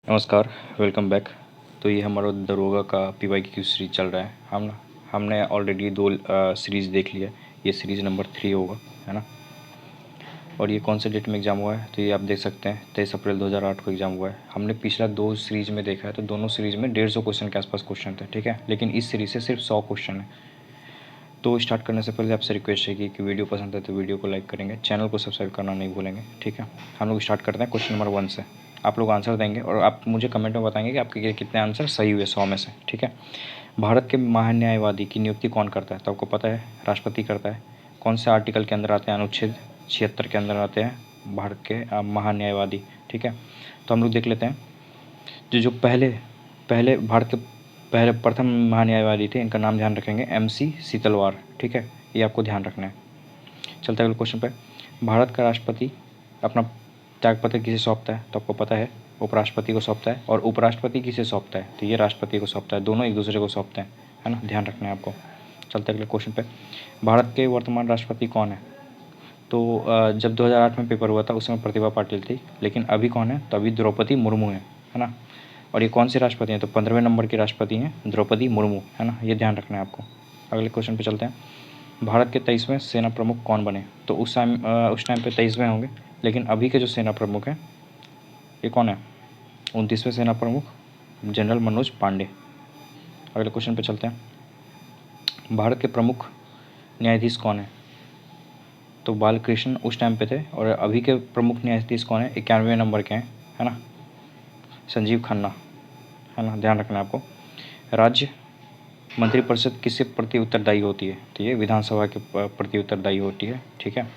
नमस्कार, welcome back. तो ये हमारा दरोगा का PYQ सीरीज चल रहा है। हमने ऑलरेडी दो सीरीज़ देख लिया। ये सीरीज़ नंबर 3 होगा, है ना। और ये कौन से डेट में एग्ज़ाम हुआ है, तो ये आप देख सकते हैं 23 अप्रैल 2008 को एग्ज़ाम हुआ है। हमने पिछला दो सीरीज़ में देखा है, तो दोनों सीरीज़ में 150 क्वेश्चन के आसपास क्वेश्चन थे, ठीक है। लेकिन इस सीरीज़ से सिर्फ 100 क्वेश्चन है। तो स्टार्ट करने से पहले आपसे रिक्वेस्ट है कि वीडियो पसंद है तो वीडियो को लाइक करेंगे, चैनल को सब्सक्राइब करना नहीं भूलेंगे, ठीक है। हम लोग स्टार्ट करते हैं क्वेश्चन नंबर 1 से। आप लोग आंसर देंगे और आप मुझे कमेंट में बताएंगे कि आपके कितने आंसर सही हुए 100 में से, ठीक है। भारत के महान्यायवादी की नियुक्ति कौन करता है, तो आपको पता है राष्ट्रपति करता है। कौन से आर्टिकल के अंदर आते हैं, अनुच्छेद 76 के अंदर आते हैं भारत के महान्यायवादी, ठीक है। तो हम लोग देख लेते हैं जो पहले पहले भारत के पहले प्रथम महान्यायवादी थे, इनका नाम ध्यान रखेंगे, MC सीतलवार, ठीक है। ये आपको ध्यान रखना है। चलते हैं अगले क्वेश्चन पे। भारत का राष्ट्रपति अपना त्यागपत्र किसे सौंपता है, तो आपको पता है उपराष्ट्रपति को सौंपता है। और उपराष्ट्रपति किसे सौंपता है, तो ये राष्ट्रपति को सौंपता है। दोनों एक दूसरे को सौंपते हैं, है ना, ध्यान रखना है आपको। चलते हैं अगले क्वेश्चन पे। भारत के वर्तमान राष्ट्रपति कौन है, तो जब 2008 में पेपर हुआ था उस समय प्रतिभा पाटिल थी, लेकिन अभी कौन है, तो अभी द्रौपदी मुर्मू है ना। और ये कौन से राष्ट्रपति हैं, तो 15वें नंबर की राष्ट्रपति हैं द्रौपदी मुर्मू, है ना, ये ध्यान रखना है आपको। अगले क्वेश्चन पे चलते हैं। भारत के 23वें सेना प्रमुख कौन बने, तो उस टाइम पे 23वें होंगे, लेकिन अभी के जो सेना प्रमुख हैं ये कौन है, 29वें सेना प्रमुख जनरल मनोज पांडे। अगले क्वेश्चन पे चलते हैं। भारत के प्रमुख न्यायाधीश कौन है, तो बालकृष्ण उस टाइम पे थे। और अभी के प्रमुख न्यायाधीश कौन है, 91वें नंबर के हैं, है ना, संजीव खन्ना, है ना, ध्यान रखना है आपको। राज्य मंत्रिपरिषद किससे प्रति उत्तरदायी होती है, तो ये विधानसभा के प्रति उत्तरदायी होती है, ठीक है।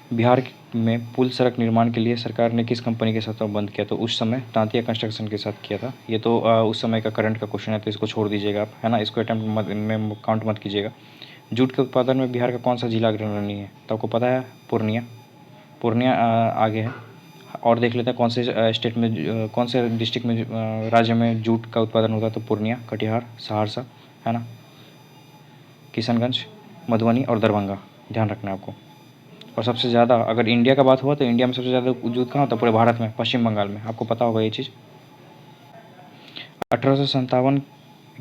बिहार में पुल सड़क निर्माण के लिए सरकार ने किस कंपनी के साथ बंद किया, तो उस समय तांतिया कंस्ट्रक्शन के साथ किया था। ये तो उस समय का करंट का क्वेश्चन है, तो इसको छोड़ दीजिएगा आप, है ना, इसको अटैम्प्ट में काउंट मत कीजिएगा। जूट के उत्पादन में बिहार का कौन सा जिला अग्रणी है, तो आपको पता है पूर्णिया। पूर्णिया आगे है। और देख लेते हैं कौन से स्टेट में, कौन से डिस्ट्रिक्ट में, राज्य में जूट का उत्पादन होता है, तो पूर्णिया, कटिहार, सहरसा, है ना, किशनगंज, मधुबनी और दरभंगा, ध्यान रखना है आपको। और सबसे ज़्यादा अगर इंडिया का बात हुआ तो इंडिया में सबसे ज़्यादा जूट कहाँ होता है, पूरे भारत में पश्चिम बंगाल में, आपको पता होगा ये चीज़। 1857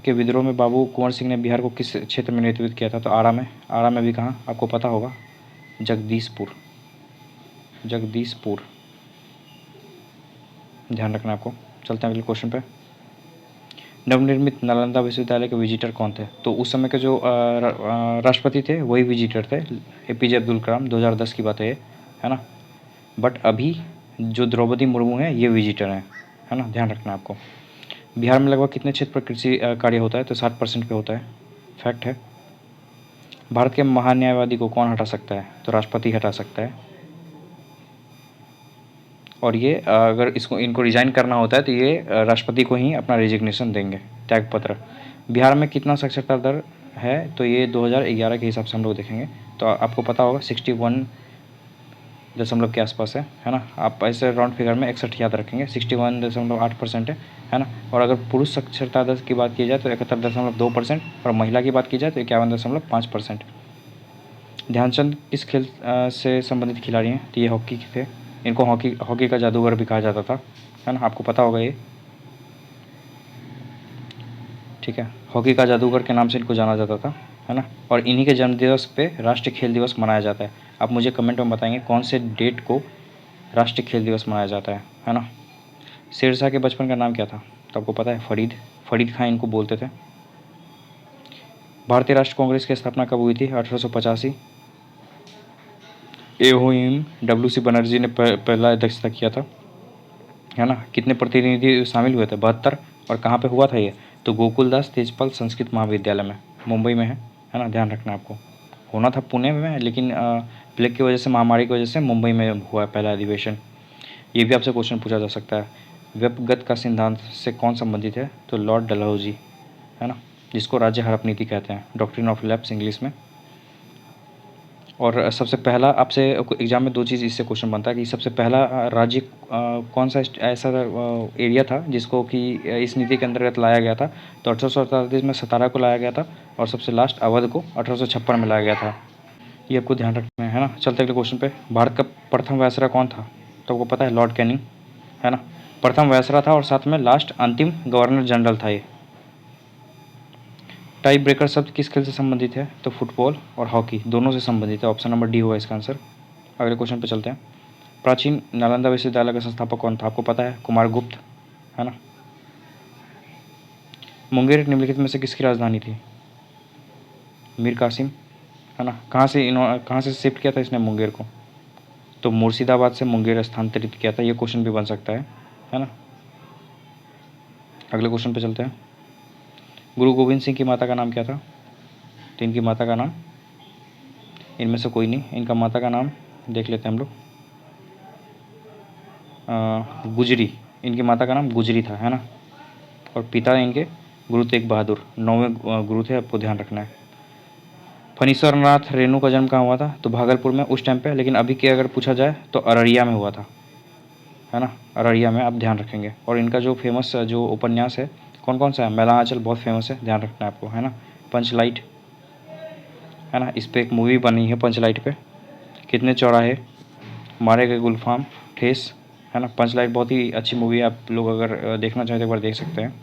के विद्रोह में बाबू कुंवर सिंह ने बिहार को किस क्षेत्र में नेतृत्व किया था, तो आरा में। आरा में भी कहाँ, आपको पता होगा, जगदीशपुर, जगदीशपुर, ध्यान रखना आपको। चलते हैं अगले क्वेश्चन पे। नवनिर्मित नालंदा विश्वविद्यालय के विजिटर कौन थे, तो उस समय के जो राष्ट्रपति थे वही विजिटर थे, APJ अब्दुल कलाम। 2010 की बात है ना। बट अभी जो द्रौपदी मुर्मू है ये विजिटर हैं, है ना, ध्यान रखना आपको। बिहार में लगभग कितने क्षेत्र पर कृषि कार्य होता है, तो 60% पे होता है, फैक्ट है। भारत के महान्यायवादी को कौन हटा सकता है, तो राष्ट्रपति हटा सकता है। और ये अगर इनको रिज़ाइन करना होता है तो ये राष्ट्रपति को ही अपना रेजिग्नेशन देंगे, त्यागपत्र। बिहार में कितना साक्षरता दर है, तो ये 2011 के हिसाब से हम लोग देखेंगे तो आपको पता होगा 61 दशमलव के आसपास है ना। आप ऐसे राउंड फिगर में 61 याद रखेंगे, 61.8% है ना। और अगर पुरुष साक्षरता दर की बात की जाए तो 71.2%, और महिला की बात की जाए तो 51.5%। ध्यानचंद किस खेल से संबंधित खिलाड़ी हैं, तो ये हॉकी के थे। इनको हॉकी का जादूगर भी कहा जाता था, है ना, आपको पता होगा ये, ठीक है। हॉकी का जादूगर के नाम से इनको जाना जाता था, है ना। और इन्हीं के जन्मदिवस पे राष्ट्रीय खेल दिवस मनाया जाता है। आप मुझे कमेंट में बताएंगे कौन से डेट को राष्ट्रीय खेल दिवस मनाया जाता है ना। शेरशाह के बचपन का नाम क्या था, तो आपको पता है फरीद खां इनको बोलते थे। भारतीय राष्ट्रीय कांग्रेस की स्थापना कब हुई थी, 1885। एओहिम WC बनर्जी ने पहला अध्यक्षता किया था, है ना। कितने प्रतिनिधि शामिल हुए थे, 72। और कहाँ पे हुआ था ये, तो गोकुलदास तेजपाल संस्कृत महाविद्यालय में, मुंबई में है ना, ध्यान रखना आपको। होना था पुणे में, लेकिन प्लेग की वजह से, महामारी की वजह से मुंबई में हुआ पहला अधिवेशन। ये भी आपसे क्वेश्चन पूछा जा सकता है। व्यपगत का सिद्धांत से कौन संबंधित है, तो लॉर्ड डलहौजी, है ना, जिसको राज्य हड़प नीति कहते हैं, डॉक्ट्रिन ऑफ लैप्स इंग्लिश में। और सबसे पहला आपसे एग्जाम में दो चीज़ इससे क्वेश्चन बनता है कि सबसे पहला राज्य कौन सा ऐसा एरिया था जिसको कि इस नीति के अंतर्गत लाया गया था, तो 1837 में सतारा को लाया गया था। और सबसे लास्ट अवध को 1856 में लाया गया था। ये आपको ध्यान रखना है ना। चलते अगले क्वेश्चन पे। भारत का प्रथम वायसराय कौन था, तो आपको पता है लॉर्ड कैनिंग, है ना। प्रथम वायसराय था और साथ में लास्ट अंतिम गवर्नर जनरल था ये। टाई ब्रेकर शब्द किस खेल से संबंधित है? तो फुटबॉल और हॉकी दोनों से संबंधित है। ऑप्शन नंबर डी होगा इसका आंसर। अगले क्वेश्चन पे चलते हैं। प्राचीन नालंदा विश्वविद्यालय का संस्थापक कौन था? आपको पता है, कुमार गुप्त, है ना। मुंगेर निम्नलिखित में से किसकी राजधानी थी? मीर कासिम, है ना। कहाँ से शिफ्ट किया था इसने मुंगेर को? तो मुर्शिदाबाद से मुंगेर स्थानांतरित किया था। ये क्वेश्चन भी बन सकता है ना। अगले क्वेश्चन पे चलते हैं। गुरु गोविंद सिंह की माता का नाम क्या था? तो इनकी माता का नाम, इनमें से कोई नहीं, इनका माता का नाम देख लेते हैं हम लोग। गुजरी, इनकी माता का नाम गुजरी था, है ना। और पिता इनके गुरु तेग बहादुर 9वें गुरु थे, आपको ध्यान रखना है। फणीश्वर नाथ रेणु का जन्म कहाँ हुआ था? तो भागलपुर में उस टाइम पे, लेकिन अभी के अगर पूछा जाए तो अररिया में हुआ था, है ना। अररिया में, आप ध्यान रखेंगे। और इनका जो फेमस जो उपन्यास है कौन कौन सा है? मैला आंचल बहुत फेमस है, ध्यान रखना है आपको, है ना। पंचलाइट, है ना, इस पर एक मूवी बनी है पंचलाइट पे। कितने चौराहे, मारे गए गुलफाम, ठेस, है ना। पंचलाइट बहुत ही अच्छी मूवी है, आप लोग अगर देखना चाहें तो एक बार देख सकते हैं।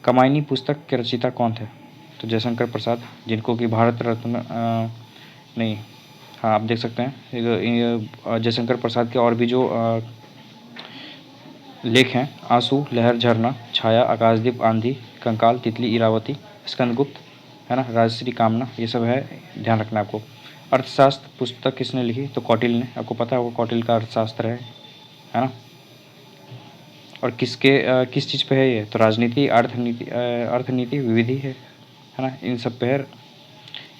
कमायनी पुस्तक के रचयिता कौन थे? तो जयशंकर प्रसाद, जिनको कि भारत रत्न नहीं, हाँ आप देख सकते हैं। जयशंकर प्रसाद के और भी जो लेख हैं, आंसू, लहर, झरना, छाया, आकाशदीप, आंधी, कंकाल, तितली, इरावती, स्कंदगुप्त, है ना, राजश्री कामना, ये सब है, ध्यान रखना आपको। अर्थशास्त्र पुस्तक किसने लिखी? तो कौटिल्य ने, आपको पता होगा कौटिल्य का अर्थशास्त्र है ना। और किस चीज़ पे है ये? तो राजनीति, अर्थनीति, विविधि है ना, इन सब पे है।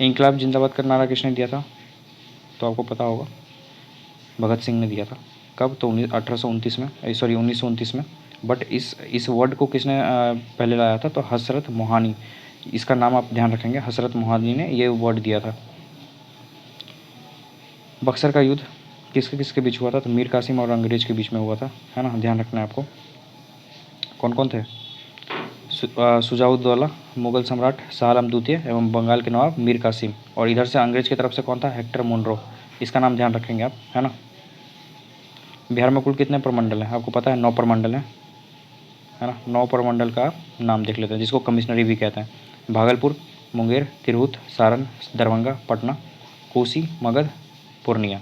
इंकलाब जिंदाबाद का नारा किसने दिया था? तो आपको पता होगा भगत सिंह ने दिया था। कब? तो 1829 में, सॉरी 1929 में। बट इस वर्ड को किसने पहले लाया था? तो हसरत मोहानी, इसका नाम आप ध्यान रखेंगे, हसरत मोहानी ने ये वर्ड दिया था। बक्सर का युद्ध किसके किसके बीच हुआ था? तो मीर कासिम और अंग्रेज के बीच में हुआ था, है ना, ध्यान रखना है आपको। कौन कौन थे? सुजाउद्दौला मुगल सम्राट, शाह आलम द्वितीय एवं बंगाल के नवाब मीर कासिम। और इधर से अंग्रेज की तरफ से कौन था? हेक्टर मुनरो, इसका नाम ध्यान रखेंगे आप, है ना। बिहार में कुल कितने प्रमंडल हैं? आपको पता है 9 प्रमंडल हैं, है ना। 9 प्रमंडल का नाम देख लेते हैं, जिसको कमिश्नरी भी कहते हैं। भागलपुर, मुंगेर, तिरहुत, सारण, दरभंगा, पटना, कोसी, मगध, पूर्णिया।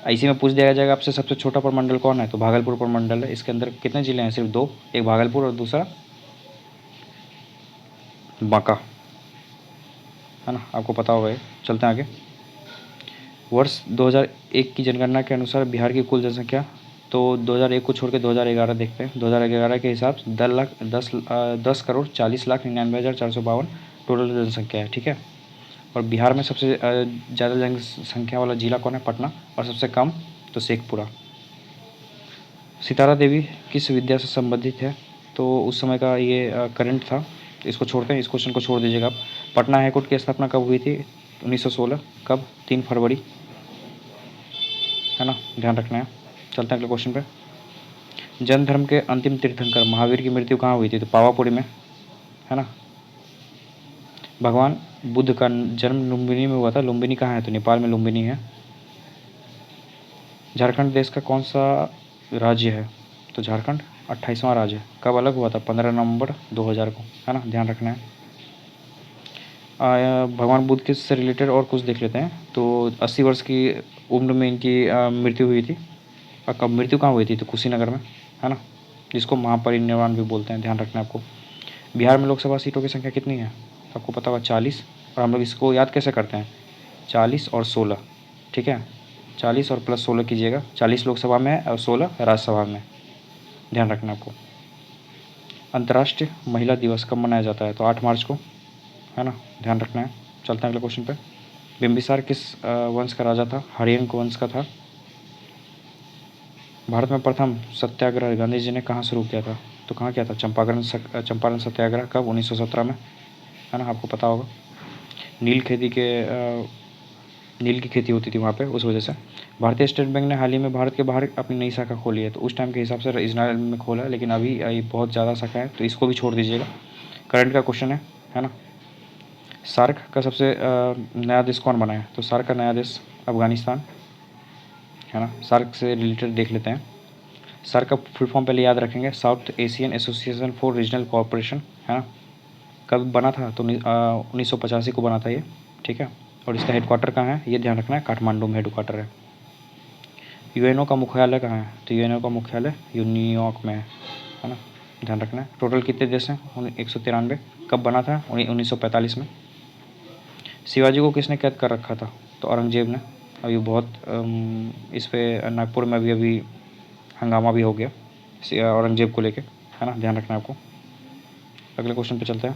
इसी में पूछ दिया जाएगा आपसे सबसे छोटा प्रमंडल कौन है? तो भागलपुर प्रमंडल है। इसके अंदर कितने जिले हैं? सिर्फ 2, एक भागलपुर और दूसरा बांका, है ना, आपको पता होगा ये। चलते हैं आगे। वर्ष 2001 की जनगणना के अनुसार बिहार की कुल जनसंख्या, तो 2001 को छोड़ के 2011 देखते हैं। 2011 के हिसाब से 10,40,99,452 टोटल जनसंख्या है, ठीक है। और बिहार में सबसे ज़्यादा जनसंख्या वाला जिला कौन है? पटना। और सबसे कम तो शेखपुरा। सितारा देवी किस विद्या से संबंधित है? तो उस समय का ये करंट था, इसको छोड़ते हैं, इस क्वेश्चन को छोड़ दीजिएगा आप। पटना हाईकोर्ट की स्थापना कब हुई थी? 1916। कब? 3 फरवरी, है ना, ध्यान रखना है। चलते हैं अगले क्वेश्चन पे। जैन धर्म के अंतिम तीर्थंकर महावीर की मृत्यु कहाँ हुई थी? तो पावापुरी में, है ना। भगवान बुद्ध का जन्म लुम्बिनी में हुआ था। लुम्बिनी कहाँ है? तो नेपाल में लुम्बिनी है। झारखंड देश का कौन सा राज्य है? तो झारखंड 28वां राज्य है। कब अलग हुआ था? 15 नवंबर 2000 को, है ना, ध्यान रखना है। भगवान बुद्ध के से रिलेटेड और कुछ देख लेते हैं। तो 80 वर्ष की उम्र में इनकी मृत्यु हुई थी। और कब मृत्यु कहाँ हुई थी? तो कुशीनगर में, है ना, जिसको महापरिनिर्वाण भी बोलते हैं, ध्यान रखना है आपको। बिहार में लोकसभा सीटों की संख्या कितनी है? आपको पता होगा 40। और हम लोग इसको याद कैसे करते हैं? 40 और 16, ठीक है, 40 और प्लस 16 कीजिएगा। 40 लोकसभा में है और 16 राज्यसभा में, ध्यान रखना आपको। अंतर्राष्ट्रीय महिला दिवस कब मनाया जाता है? तो 8 मार्च को, है ना, ध्यान रखना है। चलते हैं अगले क्वेश्चन पे। बिम्बिसार किस वंश का राजा था? हरियंक वंश का था। भारत में प्रथम सत्याग्रह गांधी जी ने कहाँ शुरू किया था? तो कहाँ किया था? चंपारण सत्याग्रह। कब? 1917 में, है ना, आपको पता होगा। नील की खेती होती थी वहाँ पे, उस वजह से। भारतीय स्टेट बैंक ने हाल ही में भारत के बाहर अपनी नई शाखा खोली है। तो उस टाइम के हिसाब से इजराइल में खोला है, लेकिन अभी ये बहुत ज़्यादा शाखा है, तो इसको भी छोड़ दीजिएगा। करंट का क्वेश्चन है ना। सार्क का सबसे नया देश कौन बना है? तो सार्क का नया देश अफगानिस्तान, है ना। सार्क से रिलेटेड देख लेते हैं। सर का फुल फॉर्म पहले याद रखेंगे, south Asian association for regional cooperation, है ना। कब बना था? तो 1985 को बना था ये, ठीक है। और इसका हेडक्वार्टर कहाँ है ये ध्यान रखना है, काठमांडू में हेडक्वार्टर है। यूएनओ का मुख्यालय कहाँ है? तो यूएनओ का मुख्यालय न्यूयॉर्क में है ना, ध्यान रखना है। टोटल कितने देश हैं? 193। कब बना था? 1945 में। शिवाजी को किसने कैद कर रखा था? तो औरंगजेब ने। अभी बहुत इस पे नागपुर में अभी हंगामा भी हो गया औरंगजेब को लेके, है ना, ध्यान रखना है आपको। अगले क्वेश्चन पे चलते हैं।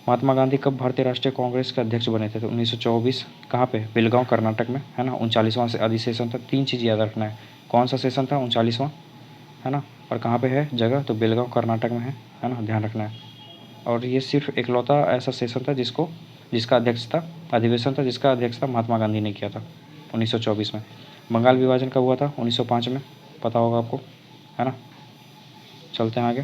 महात्मा गांधी कब भारतीय राष्ट्रीय कांग्रेस के अध्यक्ष बने थे? तो 1924। कहाँ पे? बेलगांव कर्नाटक में, है ना। 39वां अधिवेशन था। 3 चीज़ याद रखना है, कौन सा सेशन था? 39वां, है ना। और कहाँ पे है जगह? तो बेलगांव कर्नाटक में है ना, ध्यान रखना है। और ये सिर्फ इकलौता ऐसा सेशन था जिसका अध्यक्षता अधिवेशन था जिसका अध्यक्षता महात्मा गांधी ने किया था 1924 में। बंगाल विभाजन कब हुआ था? 1905 में, पता होगा आपको, है ना। चलते हैं आगे।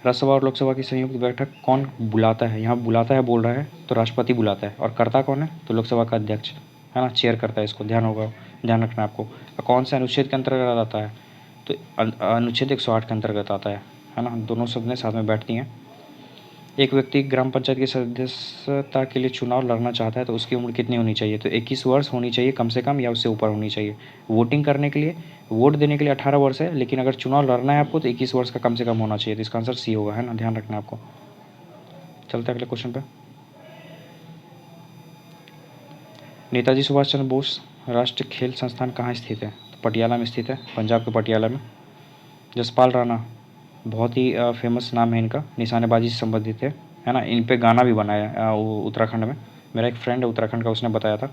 राज्यसभा और लोकसभा की संयुक्त बैठक कौन बुलाता है? यहाँ बुलाता है बोल रहा है तो राष्ट्रपति बुलाता है, और करता कौन है? तो लोकसभा का अध्यक्ष, है ना, चेयर करता है इसको, ध्यान रखना है आपको। कौन से अनुच्छेद के अंतर्गत आता है? तो अनुच्छेद 108 के अंतर्गत आता है ना। दोनों सदनें साथ में बैठती हैं। एक व्यक्ति ग्राम पंचायत की सदस्यता के लिए चुनाव लड़ना चाहता है तो उसकी उम्र कितनी होनी चाहिए? तो 21 वर्ष होनी चाहिए कम से कम, या उससे ऊपर होनी चाहिए। वोटिंग करने के लिए, वोट देने के लिए 18 वर्ष है, लेकिन अगर चुनाव लड़ना है आपको तो 21 वर्ष का कम से कम होना चाहिए। तो इसका आंसर सी होगा, है ना, ध्यान रखना है आपको। चलते हैं अगले क्वेश्चन पे। नेताजी सुभाष चंद्र बोस राष्ट्रीय खेल संस्थान कहाँ स्थित है? तो पटियाला में स्थित है, पंजाब के पटियाला में। जसपाल राणा, बहुत ही फेमस नाम है इनका, निशानेबाजी से संबंधित है ना। इन पे गाना भी बनाया उत्तराखंड में। मेरा एक फ्रेंड है उत्तराखंड का, उसने बताया था,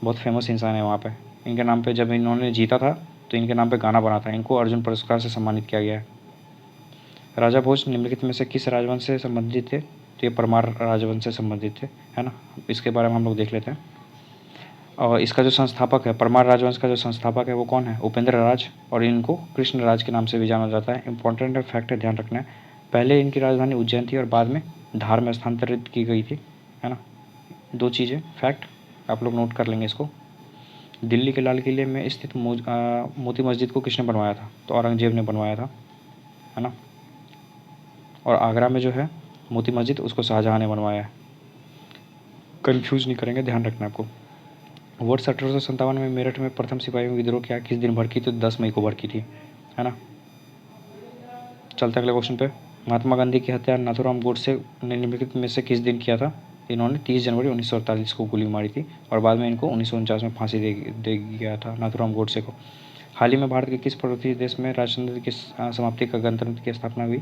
बहुत फेमस इंसान है वहाँ पे। इनके नाम पे जब इन्होंने जीता था तो इनके नाम पे गाना बना था। इनको अर्जुन पुरस्कार से सम्मानित किया गया है। राजा भोज निम्नलिखित में से किस राजवंश से संबंधित थे? तो ये परमार राजवंश से संबंधित थे, है ना। इसके बारे में हम लोग देख लेते हैं। और इसका जो संस्थापक है, परमार राजवंश का जो संस्थापक है वो कौन है? उपेंद्र राज, और इनको कृष्ण राज के नाम से भी जाना जाता है। इंपॉर्टेंट फैक्ट है, ध्यान रखना है। पहले इनकी राजधानी उज्जैन थी और बाद में धार में स्थानांतरित की गई थी, है ना। 2 चीज़ें फैक्ट आप लोग नोट कर लेंगे इसको। दिल्ली के लाल किले में स्थित मोती मस्जिद को किसने बनवाया था? तो औरंगजेब ने बनवाया था, है ना। और आगरा में जो है मोती मस्जिद, उसको शाहजहाँ ने बनवाया है। कन्फ्यूज़ नहीं करेंगे, ध्यान रखना आपको। वर्ष 1857 में मेरठ में प्रथम सिपाही विद्रोह क्या किस दिन भड़की? तो 10 मई को भड़की थी, है ना। चलते अगले क्वेश्चन पे। महात्मा गांधी की हत्या नाथूराम गोडसे ने निम्नलिखित में से किस दिन किया था? इन्होंने 30 जनवरी 1948 को गोली मारी थी, और बाद में इनको 1949 में फांसी दे गया था नाथूराम गोडसे को। हाल ही में भारत के किस पड़ोसी देश में राजतंत्र की समाप्ति का गणतंत्र की स्थापना हुई?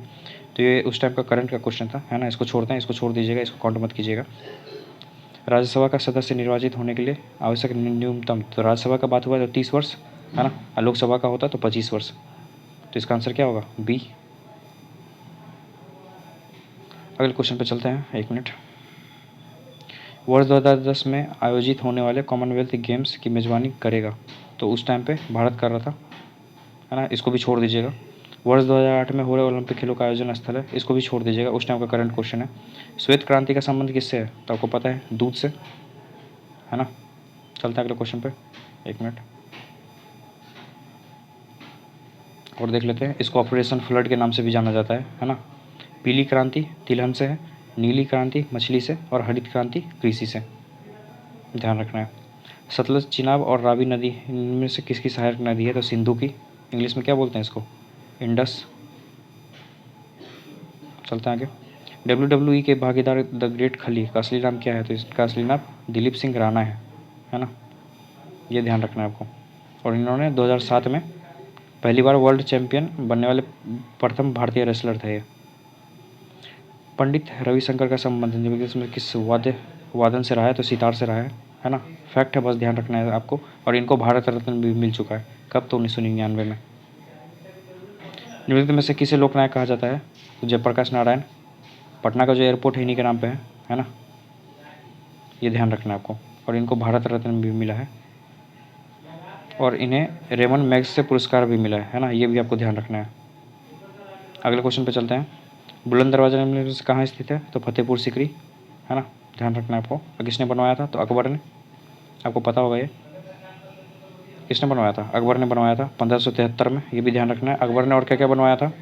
तो ये उस टाइम का करंट का क्वेश्चन था, है ना। इसको छोड़ते हैं, इसको छोड़ दीजिएगा, इसको काउंट मत कीजिएगा। राज्यसभा का सदस्य निर्वाचित होने के लिए आवश्यक न्यूनतम, तो राज्यसभा का बात हुआ तो 30 वर्ष, है ना, और लोकसभा का होता तो 25 वर्ष। तो इसका आंसर क्या होगा? बी। अगले क्वेश्चन पे चलते हैं, 1 मिनट। वर्ष 2010 में आयोजित होने वाले कॉमनवेल्थ गेम्स की मेज़बानी करेगा? तो उस टाइम पे भारत कर रहा था, है ना, इसको भी छोड़ दीजिएगा। वर्ष 2008 में हो रहे ओलंपिक खेलों का आयोजन स्थल है, इसको भी छोड़ दीजिएगा, उस टाइम का करंट क्वेश्चन है। श्वेत क्रांति का संबंध किससे है? तो आपको पता है, दूध से, है ना। चलते हैं अगले क्वेश्चन पे, 1 मिनट और देख लेते हैं। इसको ऑपरेशन फ्लड के नाम से भी जाना जाता है ना। पीली क्रांति तिलहन से है, नीली क्रांति मछली से, और हरित क्रांति कृषि से, ध्यान रखना है। सतलज, चिनाब और रावी नदी इनमें से किसकी सहायक नदी है? तो सिंधु की। इंग्लिश में क्या बोलते हैं इसको? इंडस। चलते हैं आगे। WWE के भागीदार द ग्रेट खली का असली नाम क्या है? तो इसका असली नाम दिलीप सिंह राणा है ना। ये ध्यान रखना है आपको। और इन्होंने 2007 में पहली बार वर्ल्ड चैंपियन बनने वाले प्रथम भारतीय रेसलर थे। पंडित रविशंकर का संबंध में किस वादन से रहा है? तो सितार से रहा है ना। फैक्ट है, बस ध्यान रखना है आपको। और इनको भारत रत्न भी मिल चुका है, कब? तो 1999 में। निम्नलिखित में से किसे लोकनायक कहा जाता है? तो जयप्रकाश नारायण। पटना का जो एयरपोर्ट है इन्हीं के नाम पे है ना। ये ध्यान रखना है आपको। और इनको भारत रत्न भी मिला है, और इन्हें रेमन मैग्सेसे पुरस्कार भी मिला है ना। ये भी आपको ध्यान रखना है। अगले क्वेश्चन पे चलते हैं। बुलंद दरवाजा निम्नलिखित में से कहाँ स्थित है? तो फतेहपुर सीकरी, है ना, ध्यान रखना है आपको। और किसने बनवाया था? तो अकबर ने, आपको पता होगा ये। किसने बनवाया था? अकबर ने बनवाया था 1573 में, ये भी ध्यान रखना है। अकबर ने और क्या क्या बनवाया था?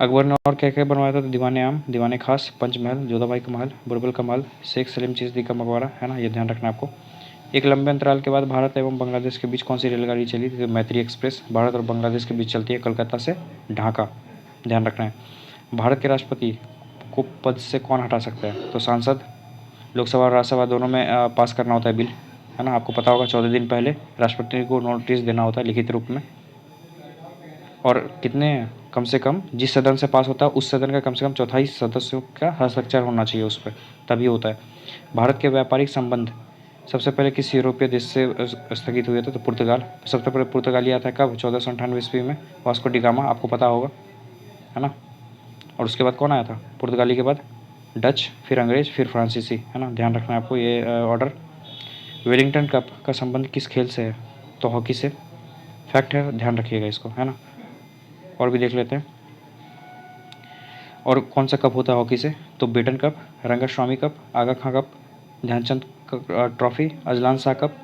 अकबर ने और क्या क्या बनवाया था? तो दीवाने आम, दीवाने खास, पंचमहल, जोधाबाई का महल, बुरबल का महल, शेख सलीम चिश्ती का मकबरा, है ना, ये ध्यान रखना है आपको। एक लंबे अंतराल के बाद भारत एवं बांग्लादेश के बीच कौन सी रेलगाड़ी चली? तो मैत्री एक्सप्रेस भारत और बांग्लादेश के बीच चलती है, कलकत्ता से ढाका, ध्यान रखना है। भारत के राष्ट्रपति को पद से कौन हटा सकता है? तो सांसद, लोकसभा और राज्यसभा दोनों में पास करना होता है बिल, है ना, आपको पता होगा। 14 दिन पहले राष्ट्रपति को नोटिस देना होता है लिखित रूप में। और कितने, कम से कम जिस सदन से पास होता है उस सदन का कम से कम चौथाई सदस्यों का हस्ताक्षर होना चाहिए उस पर, तभी होता है। भारत के व्यापारिक संबंध सबसे पहले किस यूरोपीय देश से स्थगित हुए थे? तो पुर्तगाल। सबसे पहले पुर्तगाली आता है कब? 1498 ईस्वी में, वास्को डी गामा, आपको पता होगा, है ना। और उसके बाद कौन आया था? पुर्तगाली के बाद डच, फिर अंग्रेज, फिर फ्रांसीसी, है ना, ध्यान रखना है आपको ये ऑर्डर। वेलिंगटन कप का संबंध किस खेल से है? तो हॉकी से, फैक्ट है, ध्यान रखिएगा इसको, है ना। और भी देख लेते हैं। और कौन सा कप होता है हॉकी से? तो Beighton Cup, Rangaswamy Cup, Aga Khan Cup, Dhyanchand Trophy, Azlan Shah Cup,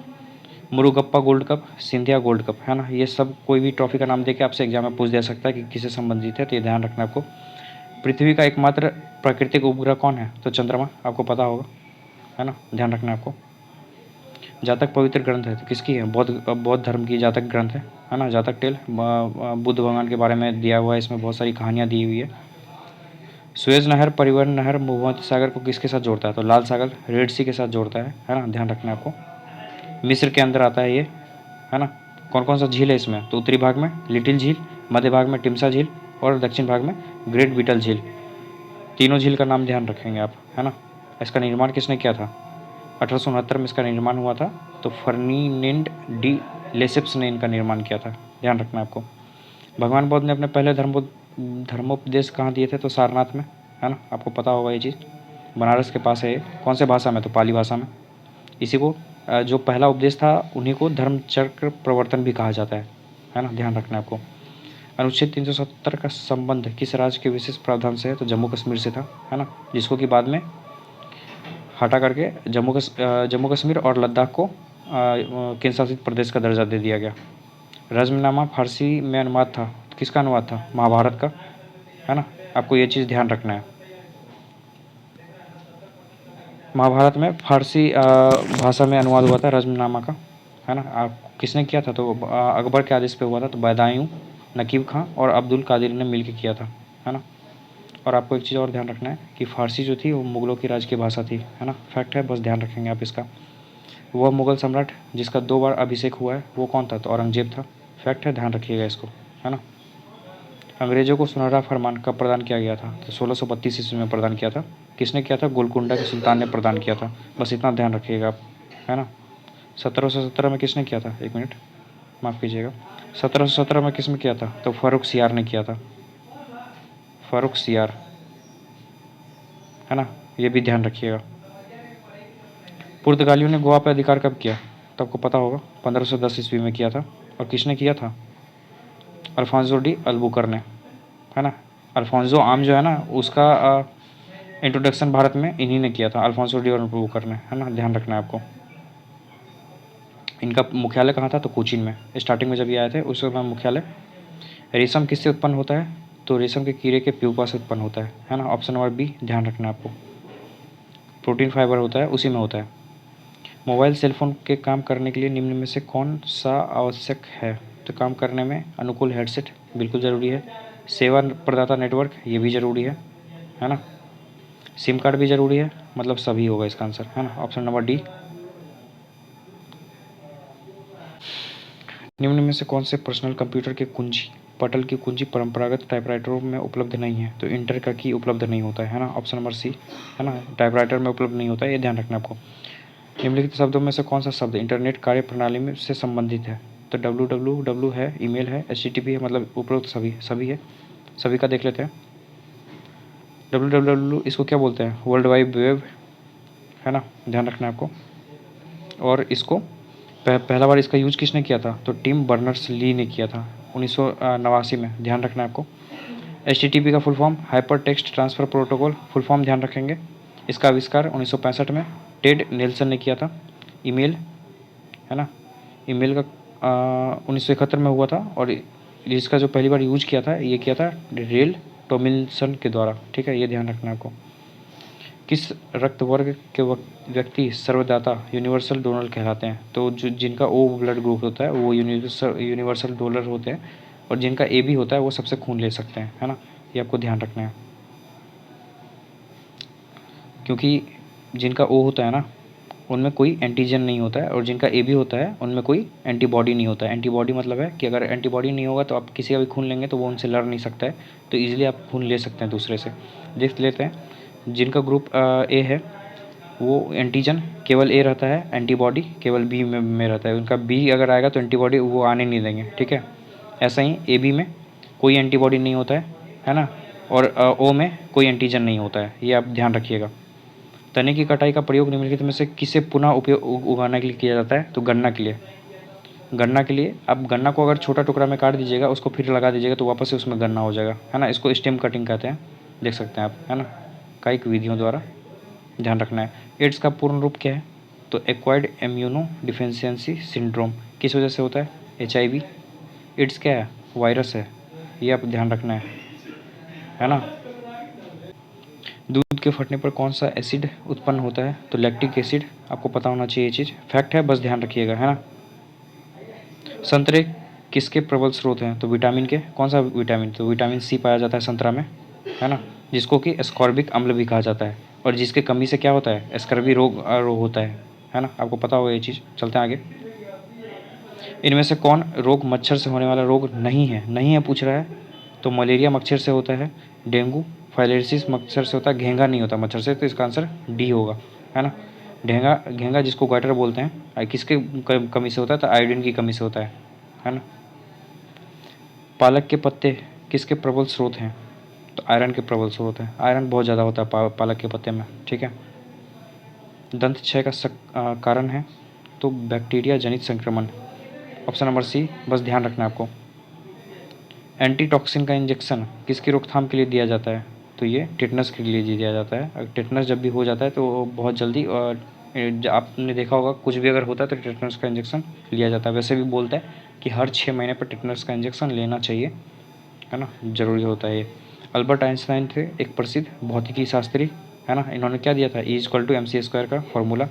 Murugappa Gold Cup, Scindia Gold Cup, है ना। ये सब कोई भी ट्रॉफी का नाम देके आपसे एग्जाम में पूछ दे सकता है कि किससे संबंधित है, तो ये ध्यान रखना आपको। पृथ्वी का एकमात्र प्राकृतिक उपग्रह कौन है? तो चंद्रमा, आपको पता होगा, है ना, ध्यान रखना आपको। जातक पवित्र ग्रंथ है तो किसकी है? बौद्ध धर्म की जातक ग्रंथ है ना। जातक टेल बुद्ध भगवान के बारे में दिया हुआ है, इसमें बहुत सारी कहानियाँ दी हुई है। सुएज नहर परिवहन नहर भूमध्य सागर को किसके साथ जोड़ता है? तो लाल सागर, रेड सी के साथ जोड़ता है ना, ध्यान रखना है आपको। मिस्र के अंदर आता है ये, है ना। कौन कौन सा झील है इसमें? तो उत्तरी भाग में लिटिल झील, मध्य भाग में टिम्सा झील और दक्षिण भाग में ग्रेट बीटल झील। तीनों झील का नाम ध्यान रखेंगे आप, है ना। इसका निर्माण किसने किया था? 1869 में इसका निर्माण हुआ था, तो फर्निनेंड डी लेसेप्स ने इनका निर्माण किया था, ध्यान रखना आपको। भगवान बुद्ध ने अपने पहले धर्मोपदेश कहाँ दिए थे? तो सारनाथ में, है ना, आपको पता होगा ये चीज़। बनारस के पास है ये। कौन से भाषा में? तो पाली भाषा में। इसी को जो पहला उपदेश था उन्हीं को धर्मचक्र प्रवर्तन भी कहा जाता है ना, ध्यान रखना आपको। अनुच्छेद 370 का संबंध किस राज्य के विशेष प्रावधान से है? तो जम्मू कश्मीर से था, है ना, जिसको कि बाद में हटा करके जम्मू कश्मीर और लद्दाख को केंद्र शासित प्रदेश का दर्जा दे दिया गया। रज़्मनामा फारसी में अनुवाद था, किसका अनुवाद था? महाभारत का, है ना, आपको ये चीज़ ध्यान रखना है। महाभारत में फारसी भाषा में अनुवाद हुआ था रज़्मनामा का, है ना। आप किसने किया था? तो अकबर के आदेश पे हुआ था, तो बदायूं, नकीब खां और अब्दुल कादिर ने मिलकर किया था, है ना। और आपको एक चीज़ और ध्यान रखना है कि फ़ारसी जो थी वो मुग़लों की राज की भाषा थी, है ना, फैक्ट है, बस ध्यान रखेंगे आप इसका। वह मुग़ल सम्राट जिसका 2 बार अभिषेक हुआ है वो कौन था? तो औरंगजेब था, फैक्ट है, ध्यान रखिएगा इसको, है ना। अंग्रेज़ों को सुनहरा फरमान कब प्रदान किया गया था? तो 1632 ईस्वी में प्रदान किया था। किसने किया था? गोलकुंडा के सुल्तान ने प्रदान किया था, बस इतना ध्यान रखिएगा आप, है ना। 1717 में किसने किया था? एक मिनट माफ़ कीजिएगा, 1717 में किसने किया था? तो फ़ारुख सियार ने किया था, फ़ारुख सियार, है ना, ये भी ध्यान रखिएगा। पुर्तगालियों ने गोवा पर अधिकार कब किया? तो आपको पता होगा 1510 ईस्वी में किया था। और किसने किया था? अल्फांसो डी अल्बुकर ने, है ना। अल्फांसो आम जो है ना उसका इंट्रोडक्शन भारत में इन्हीं ने किया था, अल्फांसो डी अल्बुकर ने, है ना, ध्यान रखना है आपको। इनका मुख्यालय कहाँ था? तो कोचीन में। स्टार्टिंग में जब ये आए थे उस समय मुख्यालय। रेशम किससे उत्पन्न होता है? तो रेशम के कीड़े के प्यूपा से उत्पन्न होता है ना, ऑप्शन नंबर बी ध्यान रखना है आपको। प्रोटीन फाइबर होता है उसी में होता है। मोबाइल सेल फोन के काम करने के लिए निम्न में से कौन सा आवश्यक है? तो काम करने में अनुकूल हेडसेट बिल्कुल ज़रूरी है। सेवा प्रदाता नेटवर्क ये भी ज़रूरी है ना। सिम कार्ड भी ज़रूरी है, मतलब सभी होगा इसका आंसर, है ना, ऑप्शन नंबर डी। निम्न में से कौन से पर्सनल कंप्यूटर के कुंजी पटल की कुंजी परंपरागत टाइपराइटरों में उपलब्ध नहीं है? तो इंटर का की उपलब्ध नहीं होता है ना, ऑप्शन नंबर सी, है ना, टाइपराइटर में उपलब्ध नहीं होता है, ये ध्यान रखना आपको। निम्नलिखित शब्दों में से कौन सा शब्द इंटरनेट कार्य प्रणाली में से संबंधित है? तो www है, ईमेल है, http है, मतलब उपरोक्त सभी है, सभी का देख लेते हैं। www इसको क्या बोलते हैं? वर्ल्ड वाइड वेब, है ना, ध्यान रखना है आपको। और इसको पहला बार इसका यूज किसने किया था? तो टिम बर्नर्स ली ने किया था 1989 में, ध्यान रखना है आपको। HTTP का full form hyper text transfer protocol, full form ध्यान रखेंगे। इसका आविष्कार 1965 में टेड नेल्सन ने किया था। ईमेल, है ना, ईमेल का 1971 में हुआ था और इसका जो पहली बार यूज किया था ये किया था रेल टॉमिल्सन के द्वारा। ठीक है, ये ध्यान रखना आपको। किस रक्त वर्ग के व्यक्ति सर्वदाता यूनिवर्सल डोनर कहलाते हैं? तो जो जिनका ओ ब्लड ग्रुप होता है वो यूनिवर्सल डोनर होते हैं, और जिनका ए बी होता है वो सबसे खून ले सकते हैं, है ना। ये आपको ध्यान रखना है, क्योंकि जिनका ओ होता है ना उनमें कोई एंटीजन नहीं होता है, और जिनका ए बी होता है उनमें कोई एंटीबॉडी नहीं होता है। एंटीबॉडी मतलब है कि अगर एंटीबॉडी नहीं होगा तो आप किसी का भी खून लेंगे तो वो उनसे लड़ नहीं सकता है, तो ईजिली आप खून ले सकते हैं दूसरे से। देख लेते हैं, जिनका ग्रुप ए है वो एंटीजन केवल ए रहता है, एंटीबॉडी केवल बी में रहता है। उनका बी अगर आएगा तो एंटीबॉडी वो आने नहीं देंगे। ठीक है, ऐसा ही ए बी में कोई एंटीबॉडी नहीं होता है ना, और ओ में कोई एंटीजन नहीं होता है, ये आप ध्यान रखिएगा। तने की कटाई का प्रयोग निम्नलिखित में से किसे पुनः उपयोग उगाने के लिए किया जाता है? तो गन्ना के लिए। गन्ना के लिए आप गन्ना को अगर छोटा टुकड़ा में काट दीजिएगा, उसको फिर लगा दीजिएगा तो वापस से उसमें गन्ना हो जाएगा, है ना। इसको स्टेम कटिंग कहते हैं, देख सकते हैं आप, है ना, कई विधियों द्वारा। ध्यान रखना है। एड्स का पूर्ण रूप क्या है? तो एक्वायर्ड इम्यूनो डिफिशियंसी सिंड्रोम। किस वजह से होता है? HIV। एड्स क्या है? वायरस है, ये आप ध्यान रखना है ना। दूध के फटने पर कौन सा एसिड उत्पन्न होता है? तो लैक्टिक एसिड। आपको पता होना चाहिए ये चीज़, फैक्ट है, बस ध्यान रखिएगा, है ना। संतरे किसके प्रबल स्रोत हैं? तो विटामिन के। कौन सा विटामिन? तो विटामिन C पाया जाता है संतरा में, है ना, जिसको कि एस्कॉर्बिक अम्ल भी कहा जाता है, और जिसके कमी से क्या होता है? स्कर्वी रोग होता है ना। आपको पता होगा ये चीज़। चलते हैं आगे। इनमें से कौन रोग मच्छर से होने वाला रोग नहीं है? नहीं है पूछ रहा है, तो मलेरिया मच्छर से होता है, डेंगू फाइलेरियासिस मच्छर से होता है, घेंगा नहीं होता मच्छर से, तो इसका आंसर डी होगा, है ना। घेंगा जिसको ग्वाइटर बोलते हैं, किसके कमी से होता है? तो आयोडीन की कमी से होता है ना। पालक के पत्ते किसके प्रबल स्रोत हैं? तो आयरन के प्रबल स्रोत हैं, आयरन बहुत ज़्यादा होता है पालक के पत्ते में। ठीक है। दंत क्षय का कारण है? तो बैक्टीरिया जनित संक्रमण। ऑप्शन नंबर C, बस ध्यान रखना है आपको। एंटीटॉक्सिन का इंजेक्शन किसकी रोकथाम के लिए दिया जाता है? तो ये टिटनस के लिए दिया जाता है। टिटनस जब भी हो जाता है तो बहुत जल्दी, और आपने देखा होगा कुछ भी अगर होता है तो टिटनस का इंजेक्शन लिया जाता है। वैसे भी बोलते हैं कि हर 6 महीने पर टिटनस का इंजेक्शन लेना चाहिए, है ना, ज़रूरी होता है ये। अल्बर्ट आइंस्टाइन थे एक प्रसिद्ध भौतिकी शास्त्री, है ना। इन्होंने क्या दिया था? E=mc² का फॉर्मूला,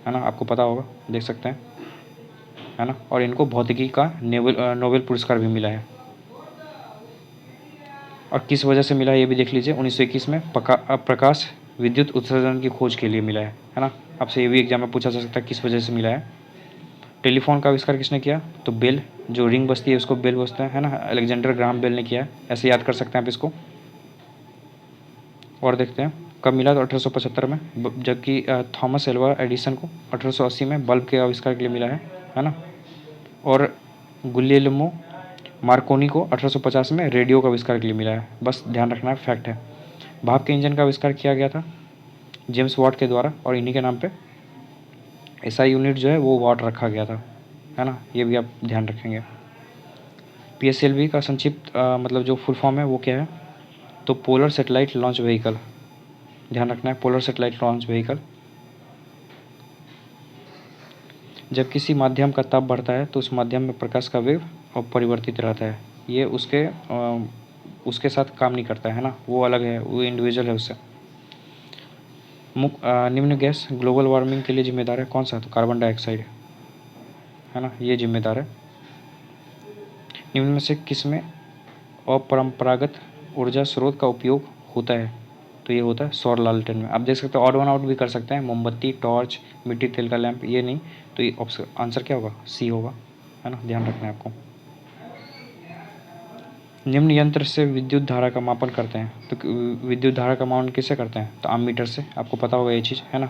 है ना, आपको पता होगा, देख सकते हैं, है ना। और इनको भौतिकी का नोबेल पुरस्कार भी मिला है। और किस वजह से मिला है ये भी देख लीजिए। 1921 में प्रकाश विद्युत उत्सर्जन की खोज के लिए मिला है ना। आपसे ये भी एग्जाम में पूछा जा सकता है किस वजह से मिला है। टेलीफोन का आविष्कार किसने किया? तो बेल, जो रिंग बजती है उसको बेल बजता है ना, अलेक्जेंडर ग्राहम बेल ने किया है। ऐसे याद कर सकते हैं आप इसको। और देखते हैं कब मिला, तो 1875 में, जबकि थॉमस एल्वा एडिसन को 1880 में बल्ब के आविष्कार के लिए मिला है ना। और गुलियल्मो मार्कोनी को 1850 में रेडियो का आविष्कार के लिए मिला है। बस ध्यान रखना है, फैक्ट है। भाप के इंजन का आविष्कार किया गया था जेम्स वाट के द्वारा, और इन्हीं के नाम पे SI यूनिट जो है वो वाट रखा गया था, है ना। ये भी आप ध्यान रखेंगे। PSLV का संक्षिप्त मतलब जो फुल फॉर्म है वो क्या है? तो पोलर सेटेलाइट लॉन्च व्हीकल। ध्यान रखना है, पोलर सेटेलाइट लॉन्च व्हीकल। जब किसी माध्यम का ताप बढ़ता है तो उस माध्यम में प्रकाश का वेग अपरिवर्तित रहता है। ये उसके साथ काम नहीं करता है ना, वो अलग है, वो इंडिविजुअल है उससे। निम्न गैस ग्लोबल वार्मिंग के लिए जिम्मेदार है? कौन सा? तो कार्बन डाइऑक्साइड, है ना, ये जिम्मेदार है। निम्न में से किसमें अपरंपरागत ऊर्जा स्रोत का उपयोग होता है? तो ये होता है सौर लालटेन में। आप देख सकते हो, ऑड वन आउट भी कर सकते हैं, मोमबत्ती, टॉर्च, मिट्टी तेल का लैंप, ये नहीं। तो ये ऑप्शन आंसर क्या होगा? C होगा, है ना, ध्यान रखना है आपको। निम्न यंत्र से विद्युत धारा का मापन करते हैं? तो विद्युत धारा का मापन किससे करते हैं? तो आममीटर से, आपको पता होगा ये चीज़, है ना,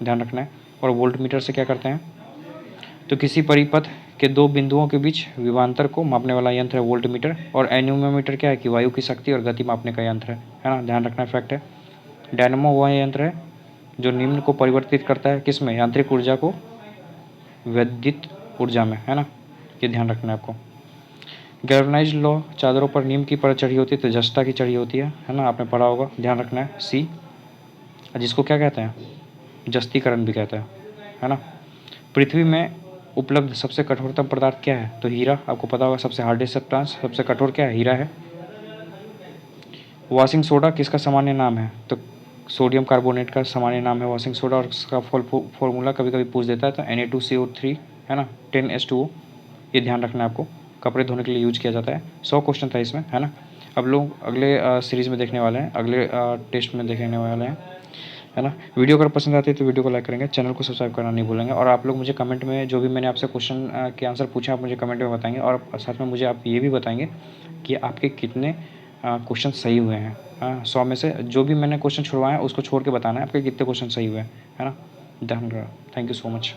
ध्यान रखना है। और वोल्ट मीटर से क्या करते हैं? तो किसी परिपथ के दो बिंदुओं के बीच विभवांतर को मापने वाला यंत्र है वोल्ट मीटर। और एन्यूमोमीटर क्या है? कि वायु की शक्ति और गति मापने का यंत्र है ना, ध्यान रखना, फैक्ट है। डायनमो वह यंत्र है जो निम्न को परिवर्तित करता है, किस में? यांत्रिक ऊर्जा को वैद्युत ऊर्जा में, है ना, ये ध्यान रखना है आपको। गैल्वेनाइज्ड लौ चादरों पर नीम की परत चढ़ी होती है, तो जस्ता की चढ़ी होती है ना, आपने पढ़ा होगा, ध्यान रखना है। C, जिसको क्या कहते हैं? जस्तीकरण भी कहते हैं, है ना। पृथ्वी में उपलब्ध सबसे कठोरतम पदार्थ क्या है? तो हीरा, आपको पता होगा सबसे हार्डेस्ट सब्सटेंस, सबसे कठोर क्या है? हीरा है। वॉशिंग सोडा किसका सामान्य नाम है? तो सोडियम कार्बोनेट का सामान्य नाम है वॉशिंग सोडा, और उसका फॉर्मूला कभी कभी पूछ देता है, तो Na2CO3 है ना, 10H2O, ये ध्यान रखना है आपको। कपड़े धोने के लिए यूज किया जाता है। 100 क्वेश्चन था इसमें, है ना। अब लोग अगले सीरीज़ में देखने वाले हैं, अगले टेस्ट में देखने वाले हैं, है ना। वीडियो अगर पसंद आती है तो वीडियो को लाइक करेंगे, चैनल को सब्सक्राइब करना नहीं भूलेंगे, और आप लोग मुझे कमेंट में जो भी मैंने आपसे क्वेश्चन के आंसर पूछे आप मुझे कमेंट में बताएंगे, और साथ में मुझे आप ये भी बताएंगे कि आपके कितने क्वेश्चन सही हुए हैं। हाँ, 100 में से जो भी मैंने क्वेश्चन छुड़वाए हैं उसको छोड़ के बताना है आपके कितने क्वेश्चन सही हुए हैं, है ना। Thank you so much.